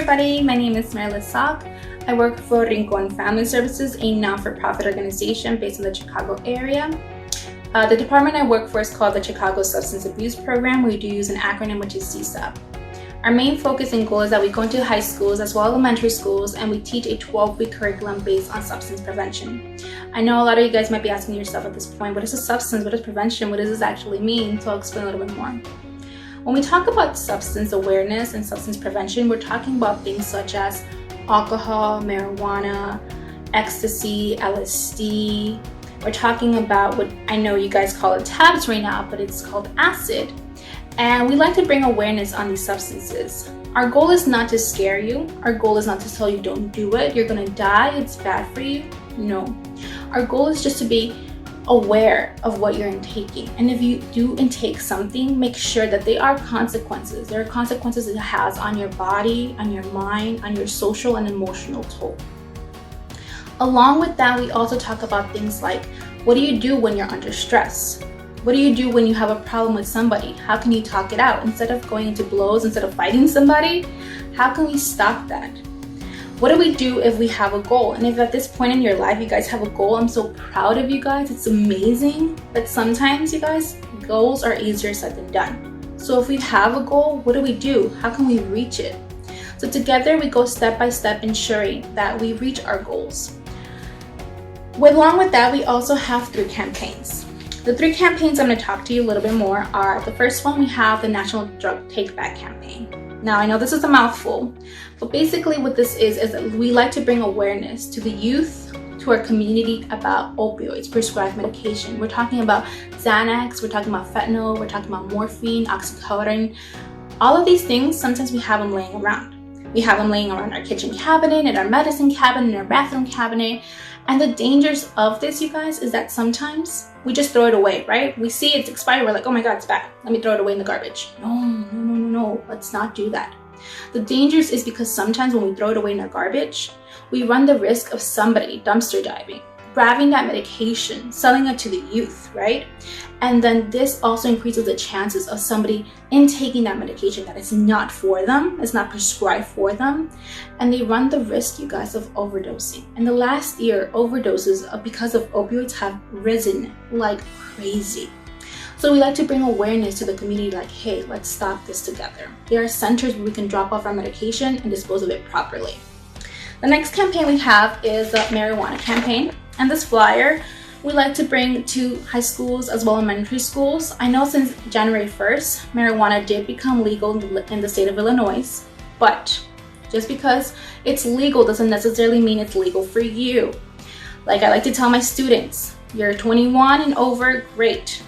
everybody, my name is Maryliz. I work for Rincon Family Services, a non-for-profit organization based in the Chicago area. The department I work for is called the Chicago Substance Abuse Program. We do use an acronym, which is CSAP. Our main focus and goal is that we go into high schools as well as elementary schools, and we teach a 12-week curriculum based on substance prevention. I know a lot of you guys might be asking yourself at this point, what is a substance? What is prevention? What does this actually mean? So I'll explain a little bit more. When we talk about substance awareness and substance prevention, we're talking about things such as alcohol, marijuana, ecstasy, LSD. We're talking about what I know you guys call it tabs right now, but it's called acid. And we like to bring awareness on these substances. Our goal is not to scare you. Our goal is not to tell you don't do it, you're gonna die, it's bad for you. No. Our goal is just to be aware of what you're intaking. And if you do intake something, make sure that there are consequences. There are consequences it has on your body, on your mind, on your social and emotional toll. Along with that, we also talk about things like, what do you do when you're under stress? What do you do when you have a problem with somebody? How can you talk it out? Instead of going into blows, instead of fighting somebody, how can we stop that? What do we do if we have a goal? And if at this point in your life you guys have a goal, I'm so proud of you guys. It's amazing. But sometimes, you guys, goals are easier said than done. So if we have a goal, what do we do? How can we reach it? So together we go step by step, ensuring that we reach our goals. Along with that, we also have 3 campaigns. The 3 campaigns I'm going to talk to you a little bit more are, the first one, we have the National Drug Take Back campaign. Now, I know this is a mouthful, but basically what this is that we like to bring awareness to the youth, to our community about opioids, prescribed medication. We're talking about Xanax, we're talking about fentanyl, we're talking about morphine, oxycodone. All of these things, sometimes we have them laying around. We have them laying around our kitchen cabinet, in our medicine cabinet, in our bathroom cabinet. And the dangers of this, you guys, is that sometimes we just throw it away, right? We see it's expired, we're like, oh my God, it's bad. Let me throw it away in the garbage. No, let's not do that. The dangers is because sometimes when we throw it away in our garbage, we run the risk of somebody dumpster diving, grabbing that medication, selling it to the youth, right? And then this also increases the chances of somebody intaking that medication that is not for them, it's not prescribed for them, and they run the risk, you guys, of overdosing. In the last year, overdoses because of opioids have risen like crazy. So we like to bring awareness to the community like, hey, let's stop this together. There are centers where we can drop off our medication and dispose of it properly. The next campaign we have is the marijuana campaign. And this flyer, we like to bring to high schools as well as elementary schools. I know since January 1st, marijuana did become legal in the state of Illinois, but just because it's legal doesn't necessarily mean it's legal for you. Like I like to tell my students, you're 21 and over, great.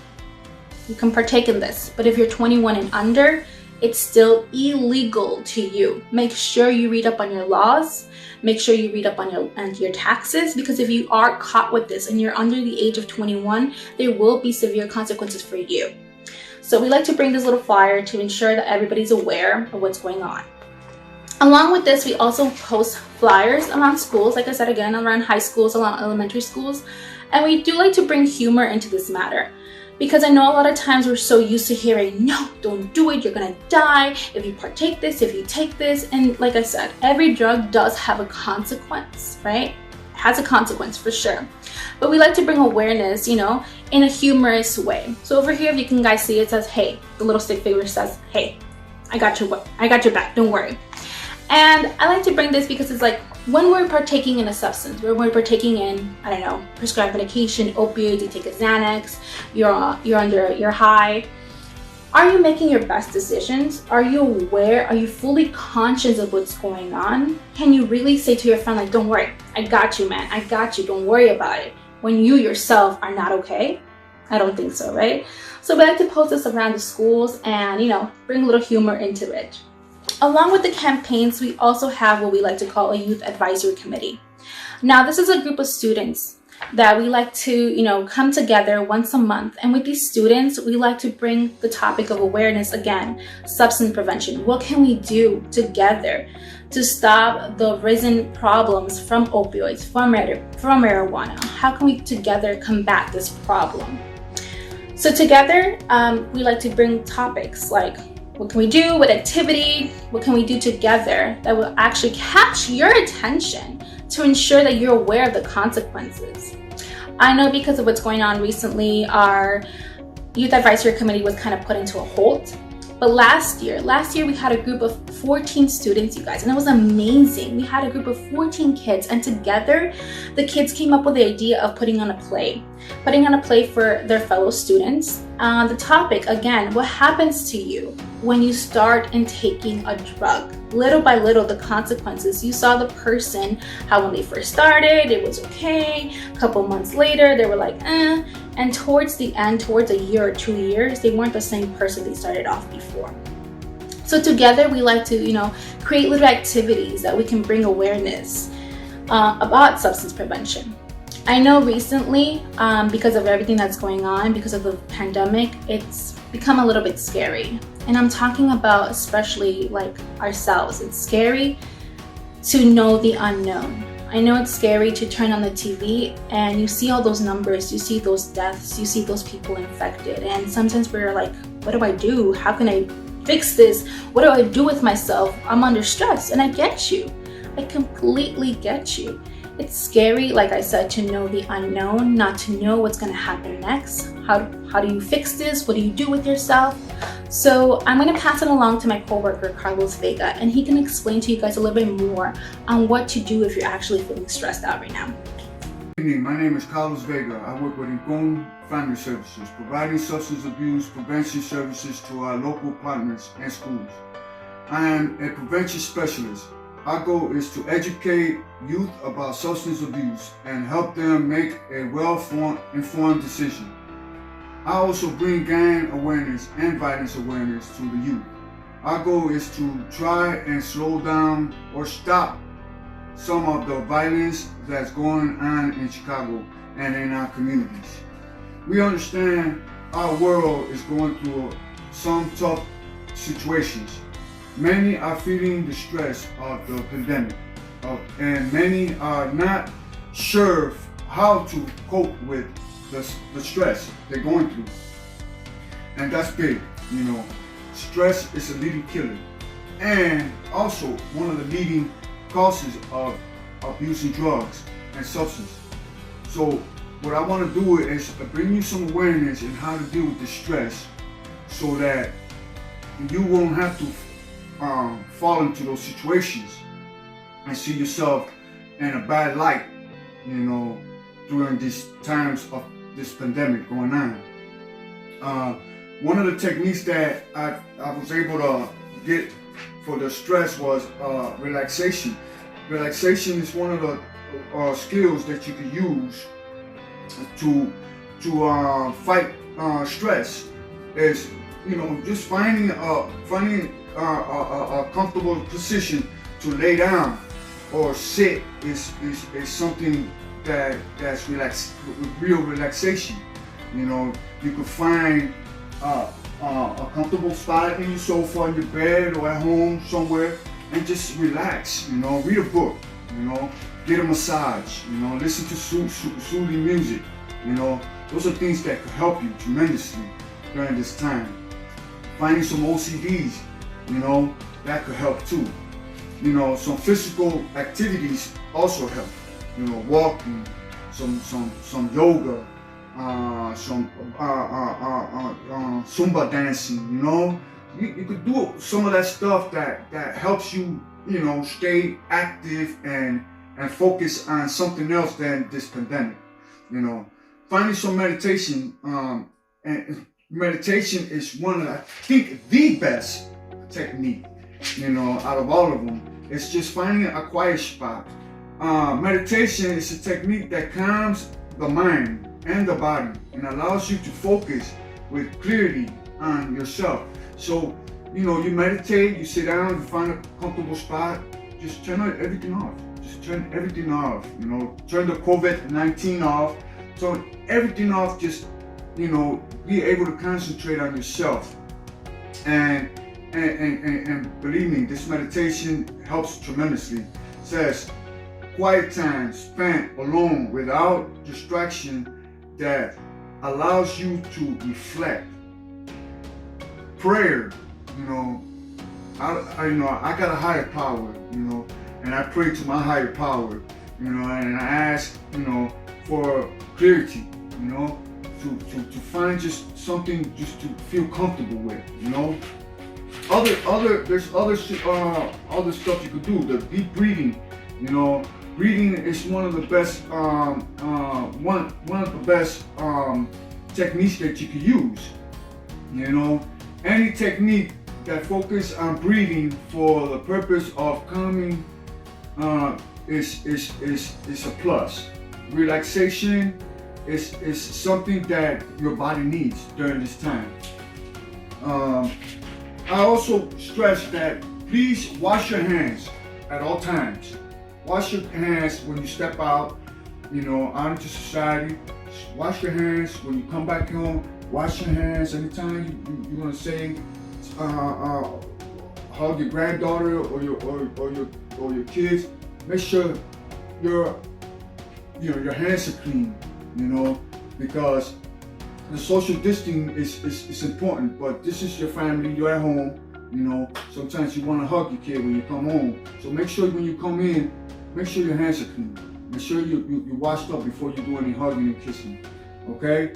You can partake in this, but if you're 21 and under, it's still illegal to you. Make sure you read up on your laws. Make sure you read up on your taxes, because if you are caught with this and you're under the age of 21, there will be severe consequences for you. So we like to bring this little flyer to ensure that everybody's aware of what's going on. Along with this, we also post flyers around schools, like I said again, around high schools, around elementary schools. And we do like to bring humor into this matter, because I know a lot of times we're so used to hearing, no, don't do it, you're gonna die if you partake this, if you take this. And like I said, every drug does have a consequence, right? It has a consequence for sure. But we like to bring awareness, in a humorous way. So over here, if you can guys see, it says, hey, the little stick figure says, hey, I got your back, don't worry. And I like to bring this because it's like, when we're partaking in a substance, when we're partaking in, I don't know, prescribed medication, opioids, you take a Xanax, you're high, are you making your best decisions? Are you aware? Are you fully conscious of what's going on? Can you really say to your friend, like, don't worry, I got you, man, I got you, don't worry about it, when you yourself are not okay? I don't think so, right? So we like to post this around the schools and, bring a little humor into it. Along with the campaigns, we also have what we like to call a youth advisory committee. Now, this is a group of students that we like to, come together once a month. And with these students, we like to bring the topic of awareness again, substance prevention. What can we do together to stop the risen problems from opioids, from marijuana? How can we together combat this problem? So together, we like to bring topics like, What can we do? What activity? What can we do together that will actually catch your attention to ensure that you're aware of the consequences? I know because of what's going on recently, our Youth Advisory Committee was kind of put into a halt. But last year we had a group of 14 students, you guys, and it was amazing. We had a group of 14 kids, and together the kids came up with the idea of putting on a play for their fellow students. The topic, again, what happens to you when you start in taking a drug? Little by little, the consequences. You saw the person, how when they first started, it was okay. A couple months later, they were like, eh. And towards the end, towards a year or 2 years, they weren't the same person they started off before. So together, we like to, create little activities that we can bring awareness about substance prevention. I know recently, because of everything that's going on, because of the pandemic, it's become a little bit scary. And I'm talking about especially like ourselves. It's scary to know the unknown. I know it's scary to turn on the TV and you see all those numbers, you see those deaths, you see those people infected. And sometimes we're like, what do I do? How can I fix this? What do I do with myself? I'm under stress. And I get you. I completely get you. It's scary, like I said, to know the unknown, not to know what's going to happen next. How do you fix this? What do you do with yourself? So I'm going to pass it along to my coworker, Carlos Vega, and he can explain to you guys a little bit more on what to do if you're actually feeling stressed out right now. Good evening. My name is Carlos Vega. I work with Rincon Family Services, providing substance abuse prevention services to our local partners and schools. I am a prevention specialist. Our goal is to educate youth about substance abuse and help them make a well-informed decision. I also bring gang awareness and violence awareness to the youth. Our goal is to try and slow down or stop some of the violence that's going on in Chicago and in our communities. We understand our world is going through some tough situations. Many are feeling the stress of the pandemic, and many are not sure how to cope with the stress they're going through. And that's big, Stress is a leading killer, and also one of the leading causes of abusing drugs and substance. So what I want to do is bring you some awareness in how to deal with the stress so that you won't have to fall into those situations and see yourself in a bad light, during these times of this pandemic going on. One of the techniques that I was able to get for the stress was relaxation. Relaxation is one of the skills that you can use to fight stress. Is just finding a comfortable position to lay down or sit is something that's real relaxation. You could find a comfortable spot in your sofa, in your bed, or at home somewhere, and just relax. Read a book. Get a massage. Listen to soothing music. Those are things that could help you tremendously during this time. Finding some OCDs, that could help too. Some physical activities also help. Walking, some yoga, some Zumba dancing. You could do some of that stuff that helps you, stay active and focus on something else than this pandemic. Finding some meditation, and meditation is one of, I think, the best technique, out of all of them. It's just finding a quiet spot. Meditation is a technique that calms the mind and the body and allows you to focus with clarity on yourself. So, you meditate, you sit down, you find a comfortable spot, just turn everything off. Just turn everything off, turn the COVID-19 off, turn everything off, just, be able to concentrate on yourself. And believe me, this meditation helps tremendously. It says, quiet time spent alone without distraction that allows you to reflect. Prayer you know, I got a higher power, you know, and I pray to my higher power, you know, and I ask, you know, for clarity, you know, to find just something just to feel comfortable with, you know. There's other stuff you could do. The deep breathing, you know, breathing is one of the best one of the best techniques that you can use. You know, any technique that focus on breathing for the purpose of calming is a plus. Relaxation is something that your body needs during this time. I also stress that please wash your hands at all times. Wash your hands when you step out, you know, out into society. Wash your hands when you come back home. Wash your hands anytime you're gonna say, hug your granddaughter or your kids. Make sure your hands are clean, you know, because the social distancing is important. But this is your family. You're at home, you know. Sometimes you want to hug your kid when you come home. So make sure when you come in, make sure your hands are clean. Make sure you washed up before you do any hugging and kissing. Okay.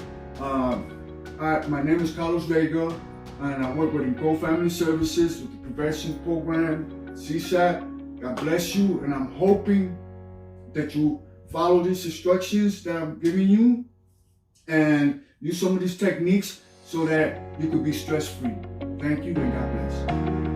My name is Carlos Vega, and I work with Rincon Family Services with the prevention program, CSAT. God bless you, and I'm hoping that you follow these instructions that I'm giving you and use some of these techniques so that you could be stress-free. Thank you, and God bless.